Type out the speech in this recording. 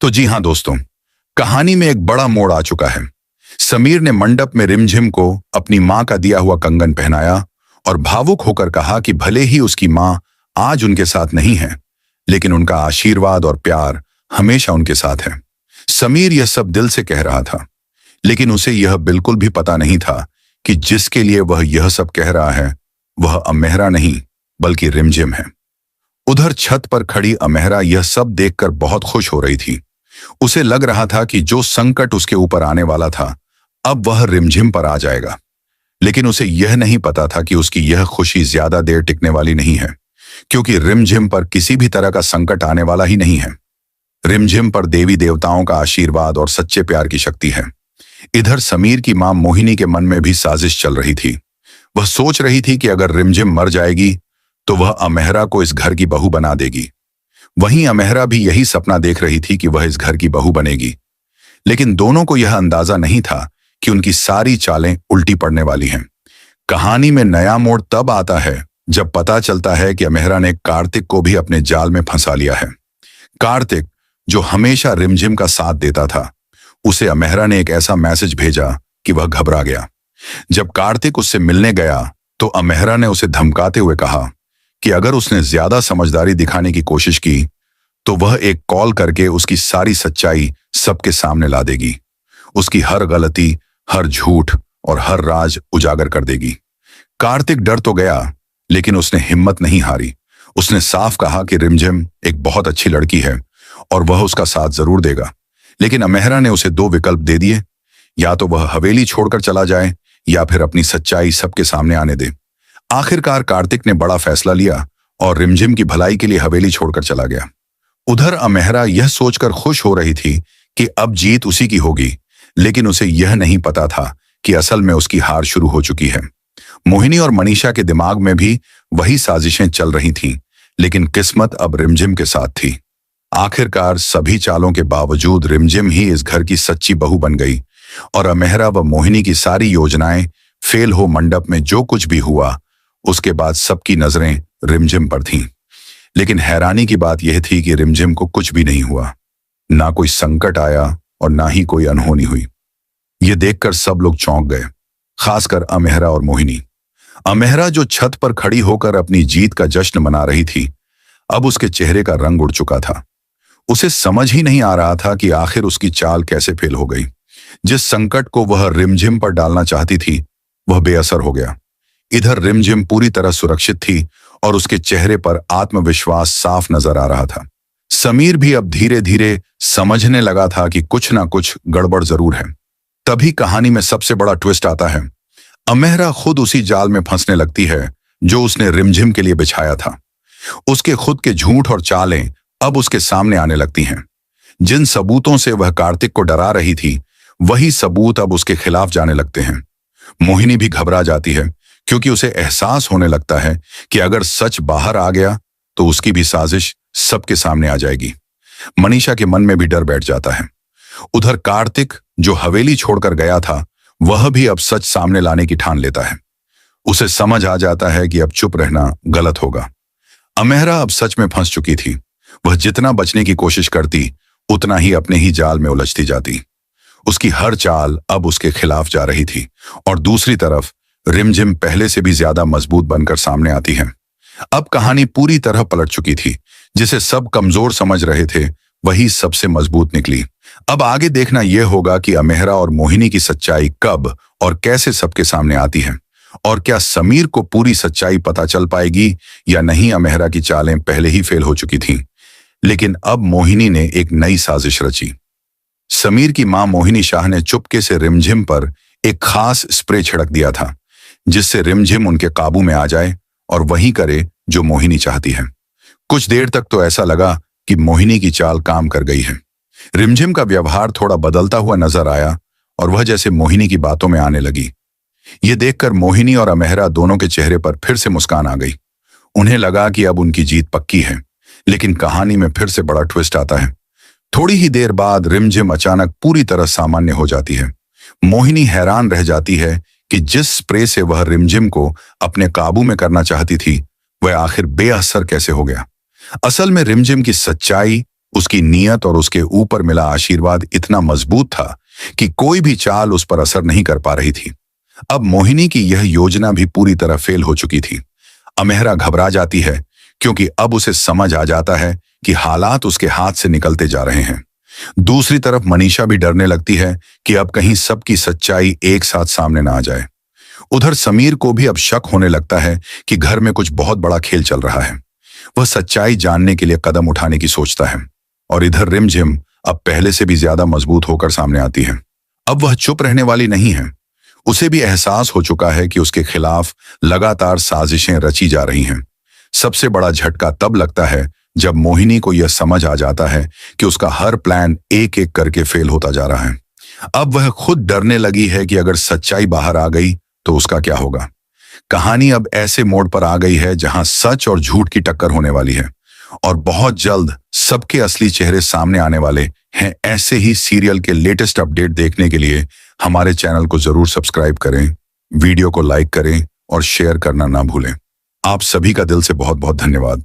तो जी हाँ दोस्तों, कहानी में एक बड़ा मोड़ आ चुका है। समीर ने मंडप में रिमझिम को अपनी मां का दिया हुआ कंगन पहनाया और भावुक होकर कहा कि भले ही उसकी मां आज उनके साथ नहीं है, लेकिन उनका आशीर्वाद और प्यार हमेशा उनके साथ है। समीर यह सब दिल से कह रहा था, लेकिन उसे यह बिल्कुल भी पता नहीं था कि जिसके लिए वह यह सब कह रहा है वह अमेहरा नहीं बल्कि रिमझिम है। उधर छत पर खड़ी अमेहरा यह सब देखकर बहुत खुश हो रही थी। उसे लग रहा था कि जो संकट उसके ऊपर आने वाला था अब वह रिमझिम पर आ जाएगा, लेकिन उसे यह नहीं पता था कि उसकी यह खुशी ज्यादा देर टिकने वाली नहीं है, क्योंकि रिमझिम पर किसी भी तरह का संकट आने वाला ही नहीं है। रिमझिम पर देवी देवताओं का आशीर्वाद और सच्चे प्यार की शक्ति है। इधर समीर की मां मोहिनी के मन में भी साजिश चल रही थी। वह सोच रही थी कि अगर रिमझिम मर जाएगी तो वह अमेहरा को इस घर की बहू बना देगी। वहीं अमेहरा भी यही सपना देख रही थी कि वह इस घर की बहू बनेगी, लेकिन दोनों को यह अंदाजा नहीं था कि उनकी सारी चालें उल्टी पड़ने वाली हैं। कहानी में नया मोड़ तब आता है जब पता चलता है कि अमेहरा ने कार्तिक को भी अपने जाल में फंसा लिया है। कार्तिक, जो हमेशा रिमझिम का साथ देता था, उसे अमेहरा ने एक ऐसा मैसेज भेजा कि वह घबरा गया। जब कार्तिक उससे मिलने गया तो अमेहरा ने उसे धमकाते हुए कहा कि अगर उसने ज्यादा समझदारी दिखाने की कोशिश की तो वह एक कॉल करके उसकी सारी सच्चाई सबके सामने ला देगी। उसकी हर गलती, हर झूठ और हर राज उजागर कर देगी। कार्तिक डर तो गया, लेकिन उसने हिम्मत नहीं हारी। उसने साफ कहा कि रिमझिम एक बहुत अच्छी लड़की है और वह उसका साथ जरूर देगा। लेकिन अमेहरा ने उसे दो विकल्प दे दिए, या तो वह हवेली छोड़कर चला जाए या फिर अपनी सच्चाई सबके सामने आने दे। आखिरकार कार्तिक ने बड़ा फैसला लिया और रिमझिम की भलाई के लिए हवेली छोड़कर चला गया। उधर अमेहरा यह सोचकर खुश हो रही थी कि अब जीत उसी की होगी, लेकिन उसे यह नहीं पता था कि असल में उसकी हार शुरू हो चुकी है। मोहिनी और मनीषा के दिमाग में भी वही साजिशें चल रही थीं, लेकिन किस्मत अब रिमझिम के साथ थी। आखिरकार सभी चालों के बावजूद रिमझिम ही इस घर की सच्ची बहू बन गई और अमेहरा व मोहिनी की सारी योजनाएं फेल हो। मंडप में जो कुछ भी हुआ उसके बाद सबकी नजरें रिमझिम पर थीं। लेकिन हैरानी की बात यह थी कि रिमझिम को कुछ भी नहीं हुआ। ना कोई संकट आया और ना ही कोई अनहोनी हुई। यह देखकर सब लोग चौंक गए, खासकर अमेहरा और मोहिनी। अमेहरा, जो छत पर खड़ी होकर अपनी जीत का जश्न मना रही थी, अब उसके चेहरे का रंग उड़ चुका था। उसे समझ ही नहीं आ रहा था कि आखिर उसकी चाल कैसे फेल हो गई। जिस संकट को वह रिमझिम पर डालना चाहती थी वह बेअसर हो गया। इधर रिमझिम पूरी तरह सुरक्षित थी और उसके चेहरे पर आत्मविश्वास साफ नजर आ रहा था। समीर भी अब धीरे धीरे समझने लगा था कि कुछ ना कुछ गड़बड़ जरूर है। तभी कहानी में सबसे बड़ा ट्विस्ट आता है। अमेहरा खुद उसी जाल में फंसने लगती है जो उसने रिमझिम के लिए बिछाया था। उसके खुद के झूठ और चालें अब उसके सामने आने लगती हैं। जिन सबूतों से वह कार्तिक को डरा रही थी, वही सबूत अब उसके खिलाफ जाने लगते हैं। मोहिनी भी घबरा जाती है, क्योंकि उसे एहसास होने लगता है कि अगर सच बाहर आ गया तो उसकी भी साजिश सबके सामने आ जाएगी। मनीषा के मन में भी डर बैठ जाता है। उधर कार्तिक, जो हवेली छोड़कर गया था, वह भी अब सच सामने लाने की ठान लेता है। उसे समझ आ जाता है कि अब चुप रहना गलत होगा। अमेहरा अब सच में फंस चुकी थी। वह जितना बचने की कोशिश करती उतना ही अपने ही जाल में उलझती जाती। उसकी हर चाल अब उसके खिलाफ जा रही थी और दूसरी तरफ रिमझिम पहले से भी ज्यादा मजबूत बनकर सामने आती है। अब कहानी पूरी तरह पलट चुकी थी। जिसे सब कमजोर समझ रहे थे वही सबसे मजबूत निकली। अब आगे देखना यह होगा कि अमेहरा और मोहिनी की सच्चाई कब और कैसे सबके सामने आती है, और क्या समीर को पूरी सच्चाई पता चल पाएगी या नहीं। अमेहरा की चालें पहले ही फेल हो चुकी थीं, लेकिन अब मोहिनी ने एक नई साजिश रची। समीर की मां मोहिनी शाह ने चुपके से रिमझिम पर एक खास स्प्रे छिड़क दिया था, जिससे रिमझिम उनके काबू में आ जाए और वही करे जो मोहिनी चाहती है। कुछ देर तक तो ऐसा लगा कि मोहिनी की चाल काम कर गई है। रिमझिम का व्यवहार थोड़ा बदलता हुआ नजर आया और वह जैसे मोहिनी की बातों में आने लगी। यह देखकर मोहिनी और अमेहरा दोनों के चेहरे पर फिर से मुस्कान आ गई। उन्हें लगा कि अब उनकी जीत पक्की है। लेकिन कहानी में फिर से बड़ा ट्विस्ट आता है। थोड़ी ही देर बाद रिमझिम अचानक पूरी तरह सामान्य हो जाती है। मोहिनी हैरान रह जाती है कि जिस स्प्रे से वह रिमझिम को अपने काबू में करना चाहती थी, वह आखिर बेअसर कैसे हो गया। असल में रिमझिम की सच्चाई उसकी नीयत और उसके ऊपर मिला आशीर्वाद इतना मजबूत था कि कोई भी चाल उस पर असर नहीं कर पा रही थी। अब मोहिनी की यह योजना भी पूरी तरह फेल हो चुकी थी। अमेहरा घबरा जाती है क्योंकि अब उसे समझ आ जाता है कि हालात उसके हाथ से निकलते जा रहे हैं। दूसरी तरफ मनीषा भी डरने लगती है कि अब कहीं सबकी सच्चाई एक साथ सामने ना आ जाए। उधर समीर को भी अब शक होने लगता है कि घर में कुछ बहुत बड़ा खेल चल रहा है। वह सच्चाई जानने के लिए कदम उठाने की सोचता है और इधर रिमझिम अब पहले से भी ज्यादा मजबूत होकर सामने आती है। अब वह चुप रहने वाली नहीं है। उसे भी एहसास हो चुका है कि उसके खिलाफ लगातार साजिशें रची जा रही हैं। सबसे बड़ा झटका तब लगता है जब मोहिनी को यह समझ आ जाता है कि उसका हर प्लान एक एक करके फेल होता जा रहा है। अब वह खुद डरने लगी है कि अगर सच्चाई बाहर आ गई तो उसका क्या होगा। कहानी अब ऐसे मोड़ पर आ गई है जहां सच और झूठ की टक्कर होने वाली है और बहुत जल्द सबके असली चेहरे सामने आने वाले हैं। ऐसे ही सीरियल के लेटेस्ट अपडेट देखने के लिए हमारे चैनल को जरूर सब्सक्राइब करें, वीडियो को लाइक करें और शेयर करना ना भूलें। आप सभी का दिल से बहुत बहुत धन्यवाद।